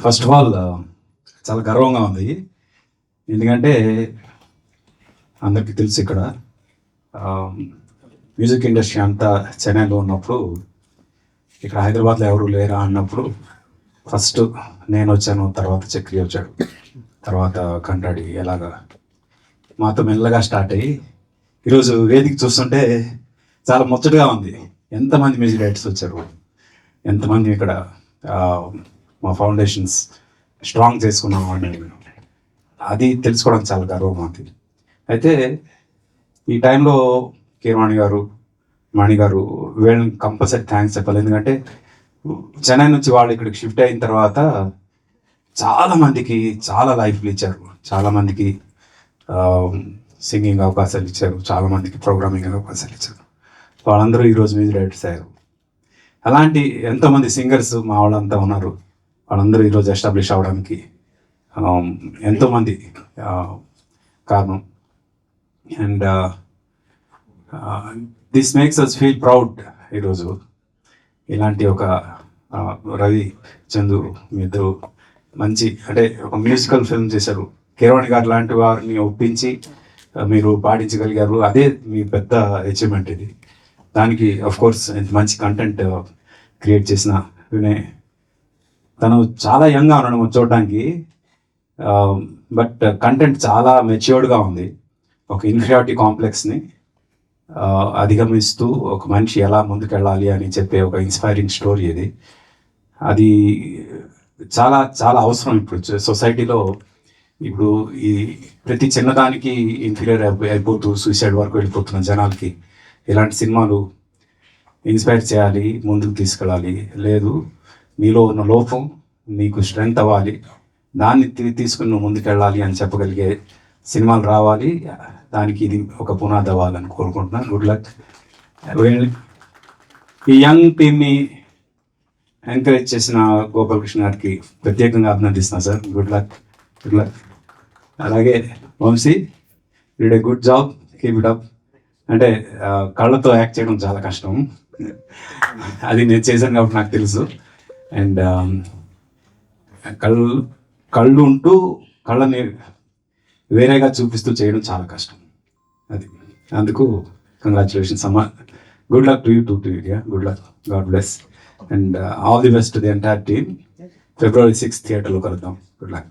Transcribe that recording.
First of all చాలా గర్వంగా ఉంది. ఎందుకంటే అందరికీ తెలుసు ఇక్కడ మ్యూజిక్ ఇండస్ట్రీ అంతా చెన్నైలో ఉన్నప్పుడు ఇక్కడ హైదరాబాద్లో ఎవరు లేరా అన్నప్పుడు ఫస్ట్ నేను వచ్చాను, తర్వాత చక్రి వచ్చాడు, తర్వాత కంటాడి, ఎలాగా మాతో మెల్లగా స్టార్ట్ అయ్యి ఈరోజు వేదిక చూస్తుంటే చాలా ముచ్చటగా ఉంది. ఎంతమంది మ్యూజిక్ డైరెక్టర్స్ వచ్చారు, ఎంతమంది ఇక్కడ మా ఫౌండేషన్స్ స్ట్రాంగ్ చేసుకున్నాము అని అది తెలుసుకోవడానికి చాలా గర్వం మాకు. అయితే ఈ టైంలో కీరవాణి గారు, మణి గారు వీళ్ళని కంపల్సరీ థ్యాంక్స్ చెప్పాలి. ఎందుకంటే చెన్నై నుంచి వాళ్ళు ఇక్కడికి షిఫ్ట్ అయిన తర్వాత చాలామందికి చాలా లైఫ్లు ఇచ్చారు, చాలామందికి సింగింగ్ అవకాశాలు ఇచ్చారు, చాలామందికి ప్రోగ్రామింగ్ అవకాశాలు ఇచ్చారు. వాళ్ళందరూ ఈరోజు మ్యూజిక్ డైరెక్టర్స్ అయ్యారు. అలాంటి ఎంతోమంది సింగర్స్ మా వాళ్ళంతా ఉన్నారు, వాళ్ళందరూ ఈరోజు ఎస్టాబ్లిష్ అవ్వడానికి ఎంతోమంది కారణం. And this makes us feel proud. ఈరోజు ఇలాంటి ఒక రవి, చందు మీ ఇద్దరు మంచి అంటే ఒక మ్యూజికల్ ఫిల్మ్ చేశారు. కీరవాణి గారు లాంటి వారిని ఒప్పించి మీరు పాటించగలిగారు, అదే మీ పెద్ద అచీవ్మెంట్. ఇది దానికి కోర్స్ మంచి కంటెంట్ క్రియేట్ చేసిన వినయ్, తను చాలా యంగ్గా ఉన్నాడు చూడడానికి, బట్ కంటెంట్ చాలా మెచ్యూర్డ్గా ఉంది. ఒక ఇన్ఫీరియారిటీ కాంప్లెక్స్ని అధిగమిస్తూ ఒక మనిషి ఎలా ముందుకెళ్ళాలి అని చెప్పే ఒక ఇన్స్పైరింగ్ స్టోరీ ఇది. అది చాలా చాలా అవసరం ఇప్పుడు సొసైటీలో. ఇప్పుడు ఈ ప్రతి చిన్నదానికి ఇన్ఫీరియర్ అయిపోతూ సూసైడ్ వరకు వెళ్ళిపోతున్న జనాలకి ఇలాంటి సినిమాలు ఇన్స్పైర్ చేయాలి, ముందుకు తీసుకెళ్ళాలి. లేదు, నీలో ఉన్న లోపం నీకు స్ట్రెంగ్త్ అవ్వాలి, దాన్ని తీసుకుని నువ్వు ముందుకెళ్ళాలి అని చెప్పగలిగే సినిమాలు రావాలి. దానికి ఇది ఒక పునాది అవ్వాలని కోరుకుంటున్నాను. Good luck. ఈ యంగ్ టీమ్ని ఎంకరేజ్ చేసిన గోపాలకృష్ణ గారికి ప్రత్యేకంగా అభినందిస్తున్నాను sir. Good luck, good luck. అలాగే Vamshi, you did good job, keep it up. అంటే కళ్ళతో యాక్ట్ చేయడం చాలా కష్టం, అది నేను చేశాను కాబట్టి నాకు తెలుసు. అండ్ కళ్ళు ఉంటూ కళ్ళని వేరేగా చూపిస్తూ చేయడం చాలా కష్టం. అది అందుకు కంగ్రాచులేషన్స్ అమ్మా. Good luck to you two. Good luck, God bless, and all the best to the entire team. February 6th థియేటర్లో కలుద్దాం. Good luck.